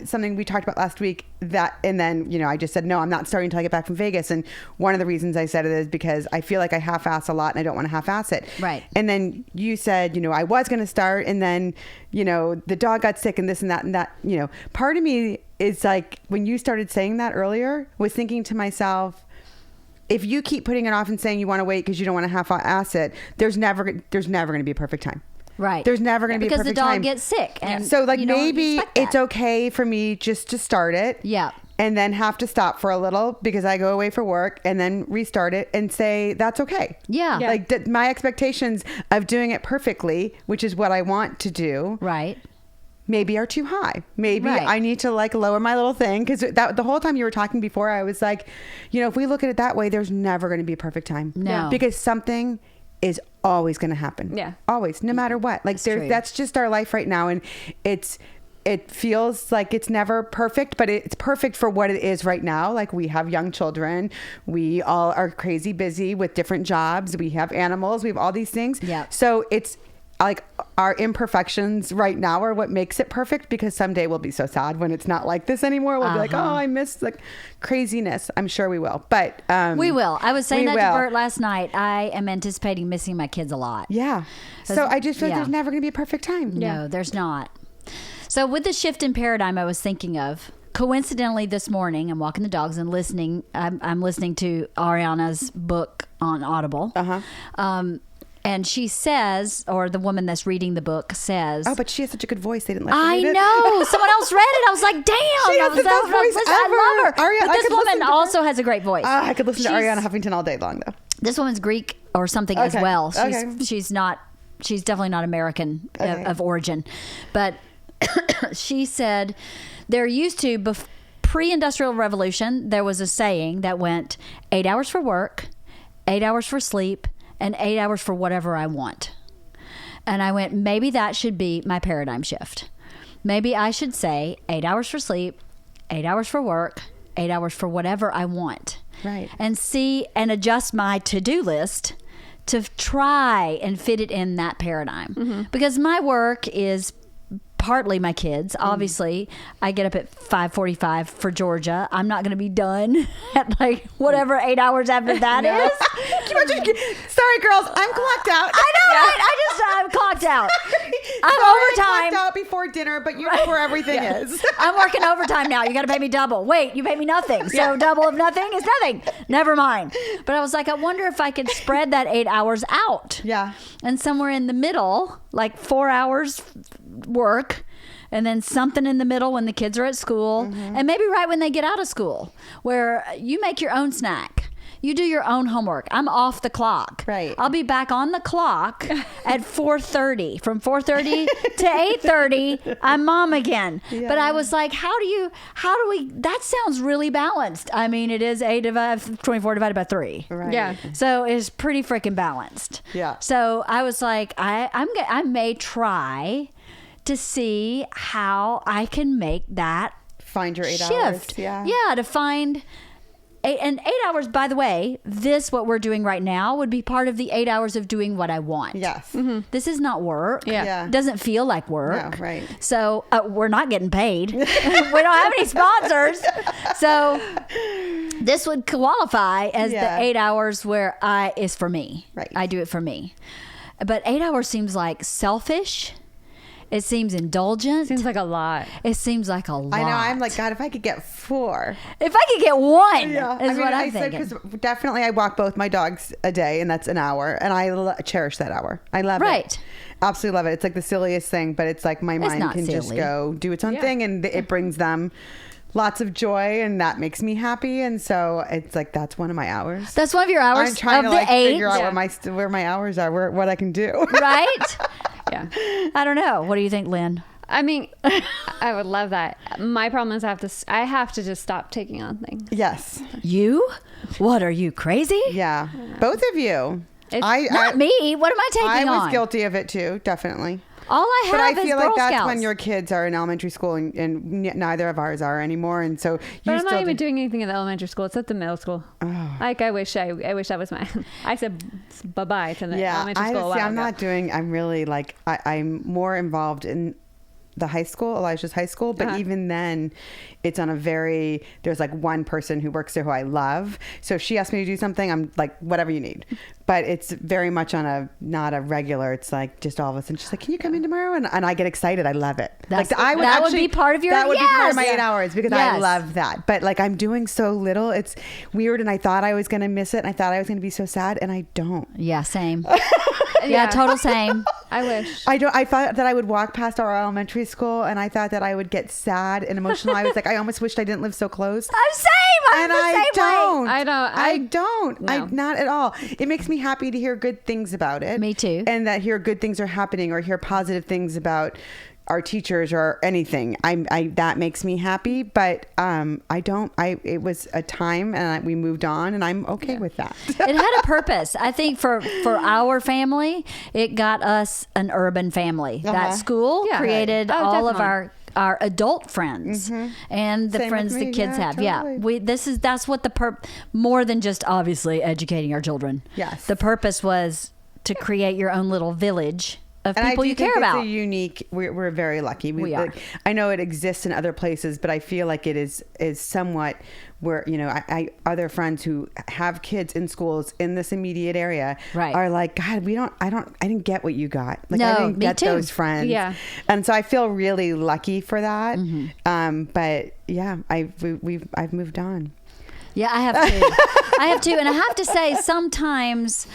something we talked about last week and then, I just said, no, I'm not starting until I get back from Vegas. And one of the reasons I said it is because I feel like I half-ass a lot and I don't want to half-ass it. Right. And then you said, I was going to start and then, the dog got sick and this and that, part of me is like, when you started saying that earlier, was thinking to myself, if you keep putting it off and saying you want to wait because you don't want to half-ass it, there's never going to be a perfect time. Right. There's never going to be a because perfect the dog time. gets sick. And So like you don't maybe expect that. it's okay for me just to start it. Yeah. And then have to stop for a little because I go away for work and then restart it and say that's okay. Yeah. Yeah. Like my expectations of doing it perfectly, which is what I want to do, Right. maybe are too high. Maybe Right. I need to like lower my little thing, because the whole time you were talking before, I was like, if we look at it that way, there's never going to be a perfect time. No. Because something is always going to happen. Yeah. Always, no matter what. Like true. that's just our life right now, and it feels like it's never perfect, but it's perfect for what it is right now. Like we have young children, we all are crazy busy with different jobs, we have animals, we have all these things. Yeah. So it's like our imperfections right now are what makes it perfect, because someday we'll be so sad when it's not like this anymore. We'll be like, oh, I miss like craziness. I'm sure we will, but We will. I was saying we that to will. Bert last night. I am anticipating missing my kids a lot. Yeah. So I just feel like Yeah. there's never going to be a perfect time. No, there's not. So with the shift in paradigm I was thinking of, coincidentally this morning, I'm walking the dogs and listening. I'm listening to Ariana's book on Audible. And she says, or the woman that's reading the book says, Oh, but she has such a good voice. They didn't let her I read it. know. Someone else read it. I was like, damn. She has the best voice I love her. ever. But I this could listen woman to her. also has a great voice. I could listen to She's- Ariana Huffington all day long, though. This woman's Greek or something as Okay. well. Okay. She's definitely not American Okay. of origin. But she said there used to, pre-industrial revolution, there was a saying that went 8 hours for work, 8 hours for sleep, and 8 hours for whatever I want. And I went, maybe that should be my paradigm shift. Maybe I should say 8 hours for sleep, 8 hours for work, 8 hours for whatever I want. Right. And see and adjust my to-do list to try and fit it in that paradigm. Because my work is partly my kids. Obviously, I get up at 5:45 for Georgia. I'm not going to be done at like whatever 8 hours after that is. Can you imagine? Sorry, girls. I'm clocked out. I know, right? I'm clocked out. I'm Sorry, overtime. clocked out before dinner, but you know where everything is. I'm working overtime now. You got to pay me double. Wait, you pay me nothing. So double of nothing is nothing. Never mind. But I was like, I wonder if I could spread that 8 hours out. Yeah. And somewhere in the middle, like 4 hours work, and then something in the middle when the kids are at school, and maybe right when they get out of school, where you make your own snack. You do your own homework. I'm off the clock. Right. I'll be back on the clock at 4:30. From 4:30 to 8:30, I'm mom again. Yeah. But I was like, how do we, that sounds really balanced. I mean, it is 24 divided by 3. Right. Yeah. So it's pretty freaking balanced. Yeah. So I was like, I may try to see how I can make that Find your 8 shift. hours. Yeah. To find 8 hours. By the way, what we're doing right now would be part of the 8 hours of doing what I want. Yes. This is not work. Yeah. It doesn't feel like work. No, right. So we're not getting paid. We don't have any sponsors. So this would qualify as Yeah. the 8 hours where is for me. Right. I do it for me. But 8 hours seems like selfish. It seems indulgent. Seems like a lot. It seems like a lot. I know. I'm like, God, if I could get 4. if I could get one, Yeah. is what I'm said, thinking. because definitely I walk both my dogs a day, and that's an hour, and I cherish that hour. I love it. Right. Absolutely love it. It's like the silliest thing, but it's like my mind not can just silly. go do its own Yeah. thing, and it brings them lots of joy, and that makes me happy. And so it's like, that's one of my hours. That's one of your hours I'm trying of to the like 8, figure out where my hours are, what I can do. right? Yeah. I don't know. What do you think, Lynn? I mean, I would love that. My problem is I have to just stop taking on things. Yes. You? What are you, crazy? Yeah. Both of you. It's Not me. What am I taking I was on? guilty of it too, definitely. All I have But I is feel Girl like that's Scouts. when your kids are in elementary school, and neither of ours are anymore. And so But I'm still not even doing anything in the elementary school. It's at the middle school. Oh. Like I wish that was my. I said bye-bye to the Yeah, elementary school. I'm really like I'm more involved in the high school, Elijah's high school, but even then it's on there's like one person who works there who I love. So if she asks me to do something, I'm like, whatever you need. But it's very much on not a regular. It's like just all of a sudden she's like, can you come in tomorrow? And I get excited. I love it. That would be part of your, that would be part of my yes. 8 hours because Yes. I love that. But like I'm doing so little, it's weird. And I thought I was going to miss it. And I thought I was going to be so sad, and I don't. Yeah, same. Yeah, total same. I wish. I thought that I would walk past our elementary school, and I thought that I would get sad and emotional. I was like, I almost wished I didn't live so close. I'm same. And I don't. I don't. I No. not at all. It makes me happy to hear good things about it. Me too. And that hear good things are happening, or hear positive things about our teachers or anything. That makes me happy. But I don't. It was a time, and we moved on, and I'm okay with that. It had a purpose. I think for our family, it got us an urban family. That school Yeah. created Oh, all of definitely. our adult friends and the Same friends with the me. kids Yeah, have. totally. Yeah, that's what more than just obviously educating our children. Yes. The purpose was to create your own little village of And people I do you care think about. It's a unique. We're very lucky. We are. I know it exists in other places, but I feel like it is somewhat where I other friends who have kids in schools in this immediate area Right. are like, God, I didn't get what you got. Like No, I didn't me get too. those friends. Yeah. And so I feel really lucky for that. Mm-hmm. But yeah, I've moved on. Yeah, I have too. I have too. And I have to say, sometimes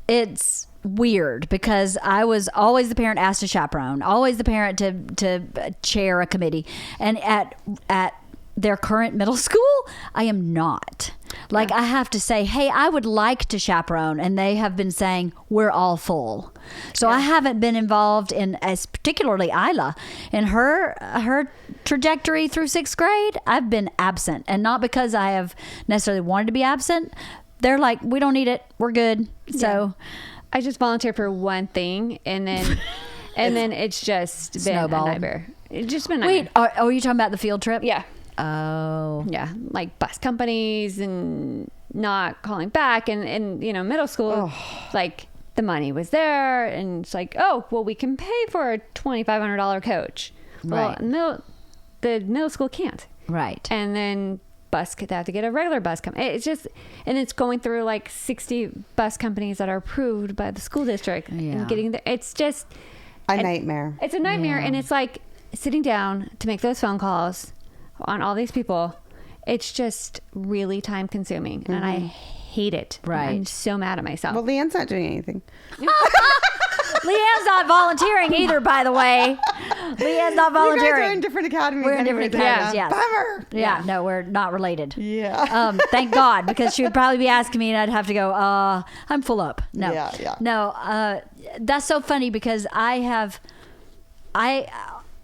it's weird because I was always the parent asked to chaperone, always the parent to chair a committee. And at their current middle school, I am not. Like, I have to say, hey, I would like to chaperone. And they have been saying, we're all full. So I haven't been involved in, as particularly Isla, in her trajectory through 6th grade. I've been absent. And not because I have necessarily wanted to be absent. They're like, we don't need it. We're good. So I just volunteered for one thing, and then it's just been Snowballed. a nightmare. It's just been a wait, nightmare. are you talking about the field trip? Yeah. Oh. Yeah, like bus companies and not calling back, and middle school, like the money was there, and it's like, oh, well, we can pay for a $2,500 coach. Right. Well, the middle school can't. Right. And then they have to get a regular bus company. It's just, and it's going through like 60 bus companies that are approved by the school district and getting there. It's just A nightmare. It's a nightmare, and it's like sitting down to make those phone calls on all these people. It's just really time consuming, and I hate it. Right. I'm so mad at myself. Well, Leanne's not doing anything. Leanne's not volunteering either, by the way. Leanne's not You guys volunteering. are in different academies. We're in different anyways. academies, yes. Bummer. Yeah, no, we're not related. Yeah. Thank God, because she would probably be asking me, and I'd have to go, I'm full up. No, Yeah. no, that's so funny because I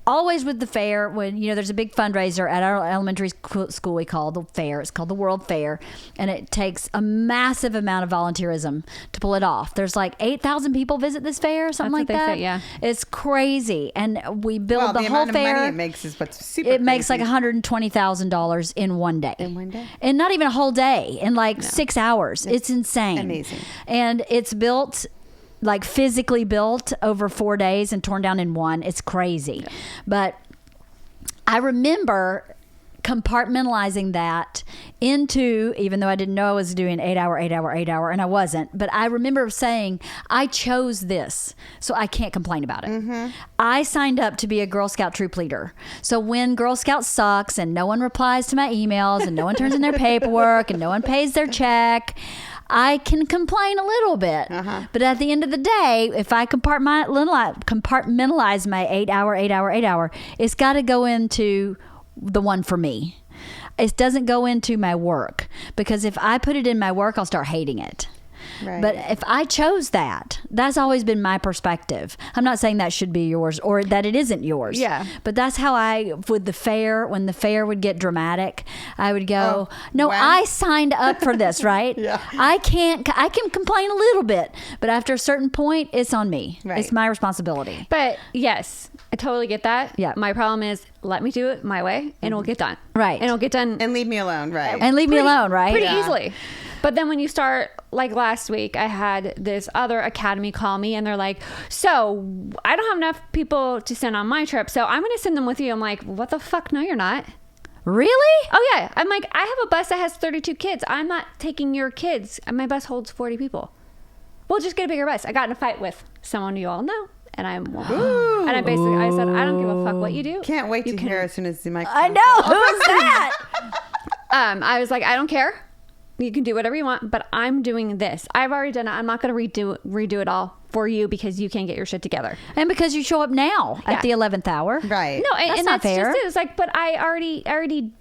always with the fair, when there's a big fundraiser at our elementary school, we call the fair. It's called the World Fair, and it takes a massive amount of volunteerism to pull it off. There's like 8,000 people visit this fair, something That's like what that. they say, yeah. It's crazy, and we build the whole amount fair. of money it makes is what's super. It makes like crazy. $120,000 in one day. In one day? And not even a whole day, in like 6 hours. It's insane. amazing. And it's built, like physically built over 4 days and torn down in one. It's crazy. But I remember compartmentalizing that into, even though I didn't know I was doing 8 hour, and I wasn't, but I remember saying, I chose this, so I can't complain about it. I signed up to be a Girl Scout troop leader. So when Girl Scout sucks and no one replies to my emails and no one turns in their paperwork and no one pays their check, I can complain a little bit. But at the end of the day, if I compartmentalize my 8 hour, it's got to go into the one for me. It doesn't go into my work, because if I put it in my work, I'll start hating it. Right. But if I chose that, that's always been my perspective. I'm not saying that should be yours or that it isn't yours. Yeah. But that's how with the fair, when the fair would get dramatic, I would go, when? I signed up for this, right? Yeah. I can complain a little bit, but after a certain point, it's on me. Right. It's my responsibility. But yes, I totally get that. Yeah. My problem is let me do it my way and it'll get done. Right. And it'll get done And leave me alone, right? And leave me alone, right? pretty Yeah. easily. But then when you start, like last week, I had this other academy call me and they're like, so I don't have enough people to send on my trip, so I'm going to send them with you. I'm like, what the fuck? No, you're not. Really? Oh, yeah. I'm like, I have a bus that has 32 kids. I'm not taking your kids. My bus holds 40 people. We'll just get a bigger bus. I got in a fight with someone you all know. And I basically said, I don't give a fuck what you do. Can't wait You to can- hear as soon as the mic. I know. Who is that? I was like, I don't care. You can do whatever you want, but I'm doing this. I've already done it. I'm not going to redo it all for you because you can't get your shit together. And because you show up now Yeah. at the 11th hour. Right. No, and That's and not that's fair. just it. It's like, but I already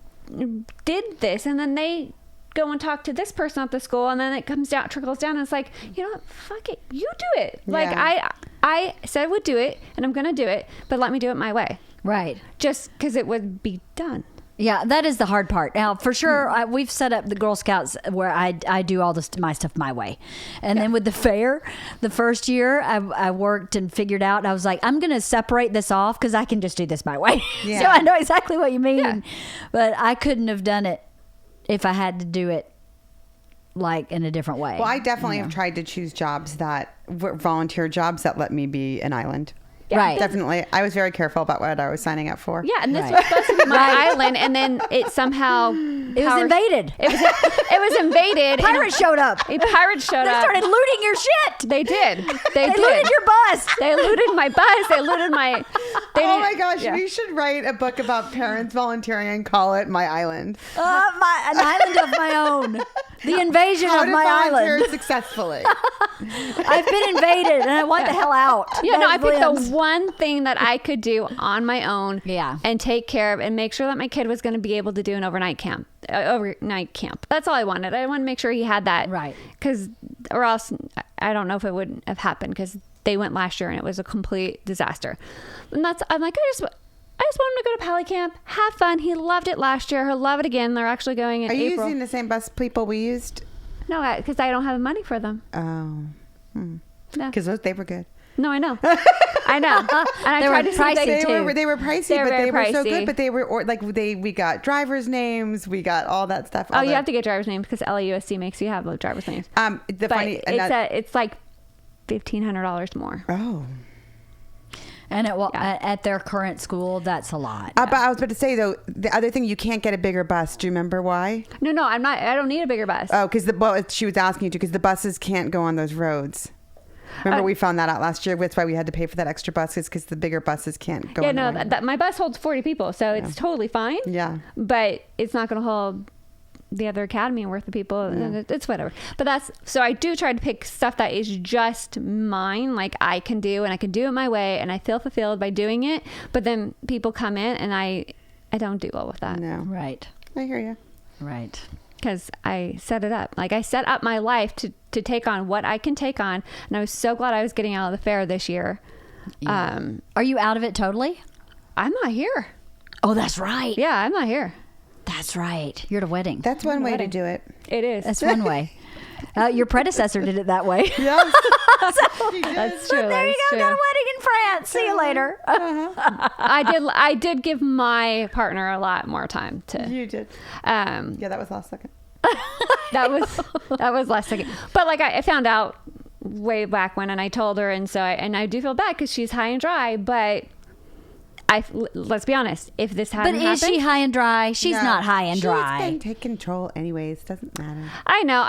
did this, and then they go and talk to this person at the school, and then it trickles down, and it's like, you know what? Fuck it, you do it. Like Yeah. I said I would do it, and I'm gonna do it, but let me do it my way, Right. just because it would be done. Yeah, that is the hard part. Now, for sure, we've set up the Girl Scouts where I do all my stuff my way. And then with the fair, the first year, I worked and figured out, I was like, I'm going to separate this off because I can just do this my way. Yeah. So I know exactly what you mean. Yeah. But I couldn't have done it if I had to do it like in a different way. Well, I definitely have tried to choose jobs that were volunteer jobs that let me be an island. Right. Definitely. I was very careful about what I was signing up for. Yeah, and this Right. was supposed to be my island, and then it somehow It was invaded. It was invaded. Pirates showed up. Pirates showed They up. started looting your shit. They did. They did. looted your bus. They looted my bus. They looted my. They Oh didn't- my gosh, yeah. we should write a book about parents volunteering and call it My Island. An island of my own. The invasion How of to my volunteer island. successfully. I've been invaded and I want the hell out. Yeah, no, I That's picked Lynn's. the one thing that I could do on my own, Yeah. and take care of and make sure that my kid was going to be able to do an overnight camp. That's all I wanted. I wanted to make sure he had that, Right. or else I don't know if it would have happened because they went last year and it was a complete disaster. And I'm like, I just want him to go to Pally Camp, have fun. He loved it last year. He'll love it again. They're actually going in Are you April. using the same bus people we used? No, because I don't have the money for them. Oh. No, Because they were good. no, I know. I know. And I They were tried to see if pricey, they too. They were pricey, They were but they very were so pricey. good. But they were we got driver's names, we got all that stuff. Oh, you have to get driver's names because LAUSD makes you have the driver's names. The But funny, it's like $1,500 more. oh. And Yeah. at their current school, that's a lot. But I was about to say though, the other thing, you can't get a bigger bus. Do you remember why? No, I'm not. I don't need a bigger bus. Oh, because she was asking you to, because the buses can't go on those roads. Remember, we found that out last year. That's why we had to pay for that extra buses, because the bigger buses can't go. yeah, on the no, road. that my bus holds 40 people, so it's totally fine. Yeah. But it's not going to hold the other academy worth of people. And it's whatever. But so I do try to pick stuff that is just mine, like I can do, and I can do it my way, and I feel fulfilled by doing it. But then people come in, and I don't do well with that. No, Right. I hear you. Right. Because I set it up. Like I set up my life to take on what I can take on. And I was so glad I was getting out of the fair this year. Yeah. Are you out of it totally? I'm not here. Oh, that's right. Yeah, I'm not here. That's right. You're at a wedding. That's one way to wedding. do it. It is. That's one way. Your predecessor did it that way. Yes. That's true. There you that's go. true. Got a wedding in France. See you later. I did give my partner a lot more time to. You did. Um, Yeah, that was last second. that was last second. But like I found out way back when, and I told her, and so I do feel bad because she's high and dry. But let's be honest, if this But hadn't is happened, she high and dry? She's No. not high and dry. She's been take control anyways. Doesn't matter. I know.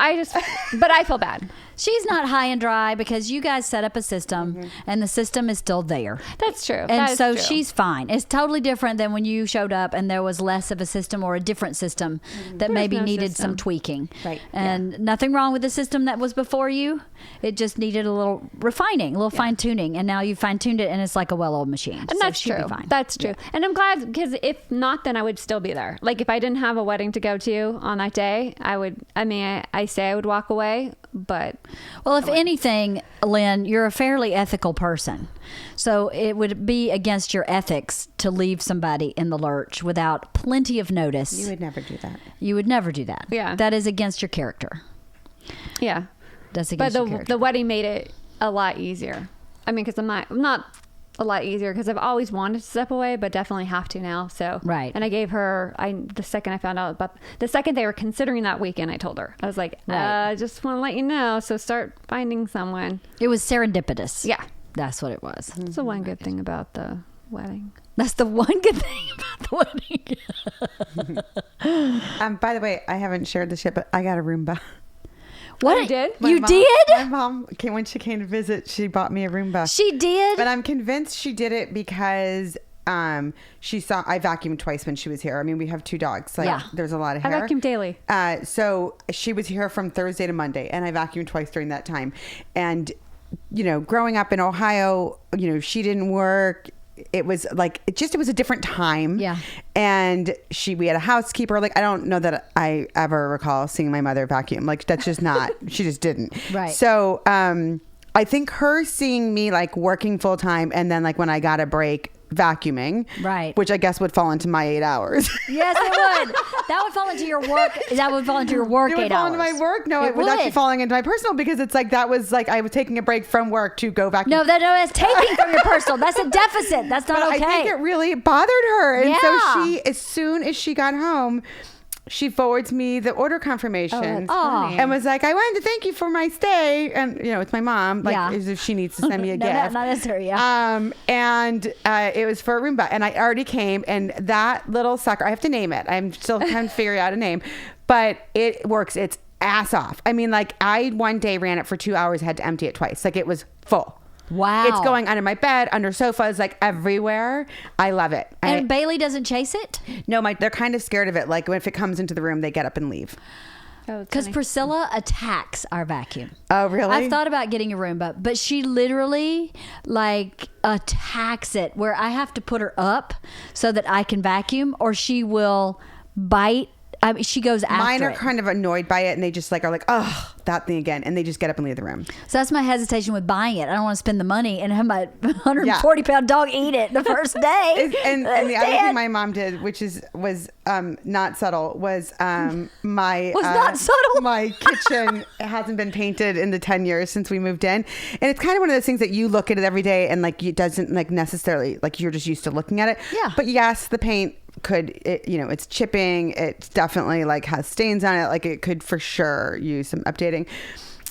But I feel bad. She's not high and dry because you guys set up a system and the system is still there. That's true. And That is so true. she's fine. It's totally different than when you showed up and there was less of a system or a different system that There's maybe no needed system. some tweaking. Right. And nothing wrong with the system that was before you. It just needed a little refining, a little fine tuning. And now you fine tuned it and it's like a well oiled machine. And So that's she'll true. be fine. That's true. And I'm glad, because if not, then I would still be there. Like if I didn't have a wedding to go to on that day, I say I would walk away, but. Well, if anything, Lynn, you're a fairly ethical person. So it would be against your ethics to leave somebody in the lurch without plenty of notice. You would never do that. You would never do that. Yeah. That is against your character. Yeah. That's against your character. The wedding made it a lot easier. I mean, because I'm not a lot easier, because I've always wanted to step away, but definitely have to now. So right. And I gave her the second I found out about the second they were considering that weekend, I told her, I was like, I just want to let you know. So start finding someone. It was serendipitous. Yeah, that's what it was. That's the one good thing about the wedding. That's the one good thing about the wedding. By the way, I haven't shared this yet, but I got a Roomba. What? You did? You did? My mom, when she came to visit, she bought me a Roomba. She did? But I'm convinced she did it because she saw I vacuumed twice when she was here. I mean, we have 2 dogs. Like, there's a lot of hair. I vacuum daily. So she was here from Thursday to Monday, and I vacuumed twice during that time. And, you know, growing up in Ohio, you know, she didn't work. It was like, it was a different time. Yeah. And we had a housekeeper. Like, I don't know that I ever recall seeing my mother vacuum. Like, that's just not, she just didn't. Right. So, I think her seeing me like working full time, and then like when I got a break, vacuuming, right, which I guess would fall into my 8 hours. Yes, it would. That would fall into your work. That would fall into your work. It would 8 fall hours. into my work. No, it was actually falling into my personal, because it's like that was like I was taking a break from work to go vacuum. No, that's taking from your personal. That's a deficit. That's not but okay. I think it really bothered her, and so Yeah. she, as soon as she got home, she forwards me the order confirmation and was like, I wanted to thank you for my stay. And, you know, it's my mom, like, as if she needs to send me a gift. Not necessarily, yeah. And it was for a Roomba. And I already came, and that little sucker, I have to name it. I'm still trying to figure out a name. But it works. It's ass off. I mean, like, I one day ran it for 2 hours, had to empty it twice. Like, it was full. Wow. It's going under my bed, under sofas, like everywhere. I love it. And Bailey doesn't chase it? No, they're kind of scared of it. Like, if it comes into the room, they get up and leave. Because Priscilla attacks our vacuum. Oh, really? I've thought about getting a Roomba, but she literally like attacks it, where I have to put her up so that I can vacuum, or she will bite. I mean, she goes after Mine are it. kind of annoyed by it, and they just like are like, oh, that thing again, and they just get up and leave the room. So that's my hesitation with buying it. I don't want to spend the money and have my 140-pound dog eat it the first day. and the other thing my mom did, which was not subtle, was not subtle. my kitchen hasn't been painted in the 10 years since we moved in, and it's kind of one of those things that you look at it every day, and like it doesn't like necessarily like you're just used to looking at it. Yeah. But yes, the paint it's chipping. It's definitely like has stains on it. Like it could for sure use some updating.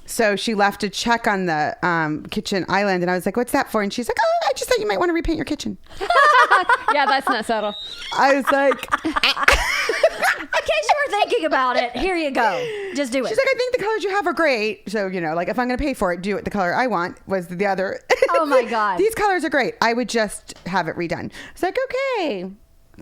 So she left a check on the kitchen island, and I was like, what's that for? And she's like, oh, I just thought you might want to repaint your kitchen. Yeah, that's not subtle. I was like, in case you were thinking about it, here you go. Just do it. she's like, I think the colors you have are great. So, you know, like if I'm going to pay for it, do it the color I want was the other. Oh my God. These colors are great. I would just have it redone. It's like, okay.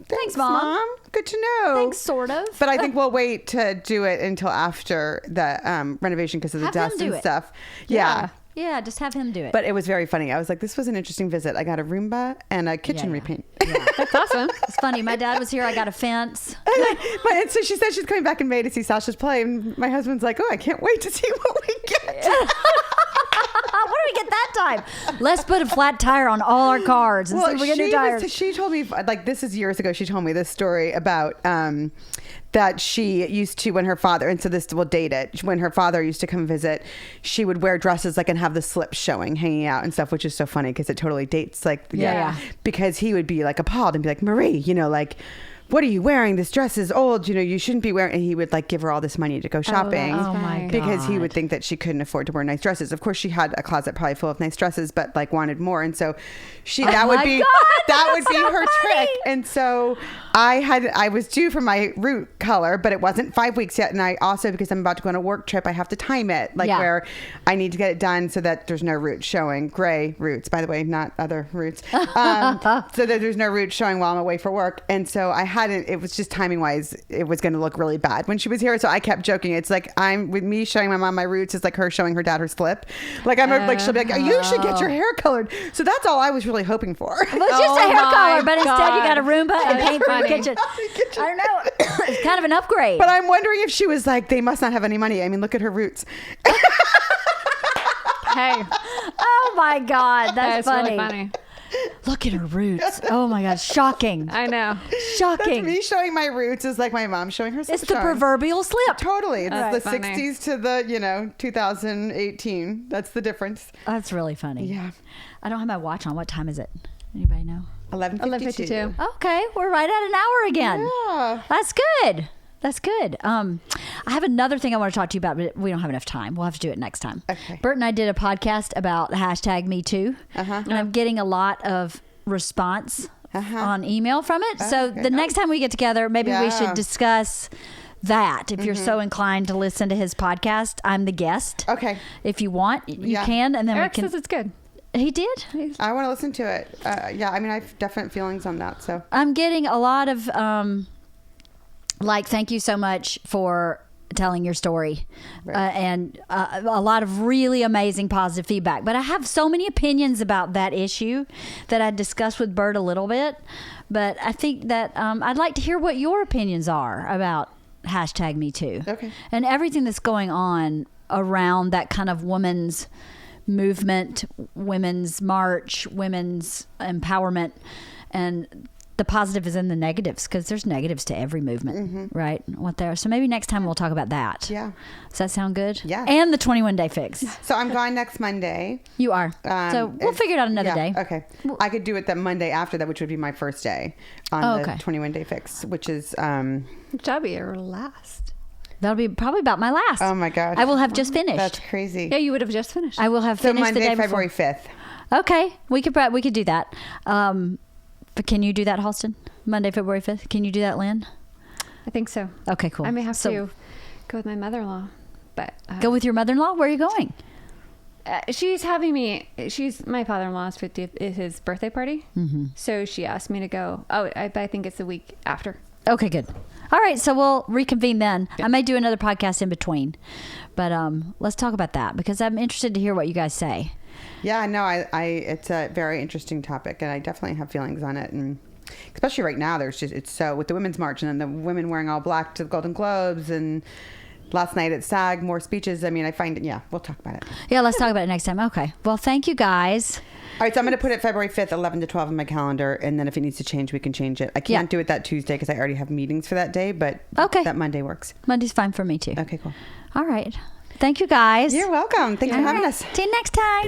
Thanks, Mom. Good to know. Thanks, sort of. But I think we'll wait to do it until after the renovation because of the Have him dust do and it. stuff. Yeah. Yeah, just have him do it. But it was very funny. I was like, this was an interesting visit. I got a Roomba and a kitchen repaint. Yeah. That's awesome. It's funny. My dad was here. I got a fence. And so she said she's coming back in May to see Sasha's play. And my husband's like, oh, I can't wait to see what we get. What do we get that time? Let's put a flat tire on all our cars and see if we get new tires. She told me, like, this is years ago, she told me this story about that she used to, when her father, and so this will date it, when her father used to come visit, she would wear dresses like and have the slips showing, hanging out and stuff, which is so funny because it totally dates like, Yeah. because he would be like appalled and be like, Marie, you know, like, what are you wearing? This dress is old. You know, you shouldn't be wearing. And he would like give her all this money to go shopping. Oh my God. Because he would think that she couldn't afford to wear nice dresses. Of course, she had a closet probably full of nice dresses, but like wanted more. And so that would be her trick. And so I was due for my root color, but it wasn't 5 weeks yet. And I also, because I'm about to go on a work trip, I have to time it where I need to get it done so that there's no roots showing. Gray roots, by the way, not other roots. So that there's no roots showing while I'm away for work. And so I it was just timing wise, it was going to look really bad when she was here. So I kept joking. It's like with me showing my mom my roots is like her showing her dad her slip. Like she'll be like, you should get your hair colored. So that's all I was really hoping for. Well, it's just a hair color, but instead you got a Roomba and paint for your kitchen. I don't know. It's kind of an upgrade. But I'm wondering if she was like, they must not have any money. I mean, look at her roots. Hey. Oh my God, that's funny. Really funny. Look at her roots. Oh my God, shocking. I know. Shocking. That's me showing my roots is like my mom showing her slip. It's the showing. proverbial slip. Totally. It's That's the funny. 60s to the, 2018. That's the difference. That's really funny. Yeah. I don't have my watch on. What time is it? Anybody know? 11:52. Okay, we're right at an hour again. Yeah. That's good. That's good. I have another thing I want to talk to you about, but we don't have enough time. We'll have to do it next time. Okay. Bert and I did a podcast about #MeToo, and I'm getting a lot of response on email from it. So the next time we get together, maybe we should discuss that. If you're so inclined to listen to his podcast, I'm the guest. Okay. If you want, you can, and then Eric we can. says it's good. He did. I want to listen to it. Yeah, I mean, I have definite feelings on that. So I'm getting a lot of thank you so much for telling your story, and a lot of really amazing positive feedback. But I have so many opinions about that issue that I discussed with Bert a little bit. But I think that I'd like to hear what your opinions are about #MeToo. Okay. And everything that's going on around that kind of women's movement, women's march, women's empowerment, and the positive is in the negatives, because there's negatives to every movement, right? What there. So maybe next time we'll talk about that. yeah. Does that sound good? Yeah. And the 21-day fix. So I'm gone next Monday. You are. So we'll figure it out another day. Okay. I could do it the Monday after that, which would be my first day on the 21-day fix, which is That'll be your last. That'll be probably about my last. Oh my gosh. I will have just finished. That's crazy. Yeah, you would have just finished. I will have So finished Monday, the day February before. 5th. Okay, we could do that. But can you do that, Halston? Monday, February 5th. Can you do that, Lynn? I think so. Okay, cool. I may have So to go with my mother-in-law, but go with your mother-in-law. Where are you going? she's having me. She's my father-in-law's 50th is his birthday party, so she asked me to go. Oh, I think it's the week after. Okay, good. All right, so we'll reconvene then. I may do another podcast in between, but let's talk about that because I'm interested to hear what you guys say. Yeah, no, it's a very interesting topic, and I definitely have feelings on it, and especially right now, it's so with the Women's March and then the women wearing all black to the Golden Globes, and last night at SAG, more speeches. I mean, I find it. Yeah, we'll talk about it. Yeah, let's talk about it next time. Okay. Well, thank you guys. All right, so I'm going to put it February 5th, 11 to 12 on my calendar, and then if it needs to change, we can change it. I can't do it that Tuesday because I already have meetings for that day, but that Monday works. Monday's fine for me too. Okay, cool. All right. Thank you guys. You're welcome. Thanks for having us. See you next time.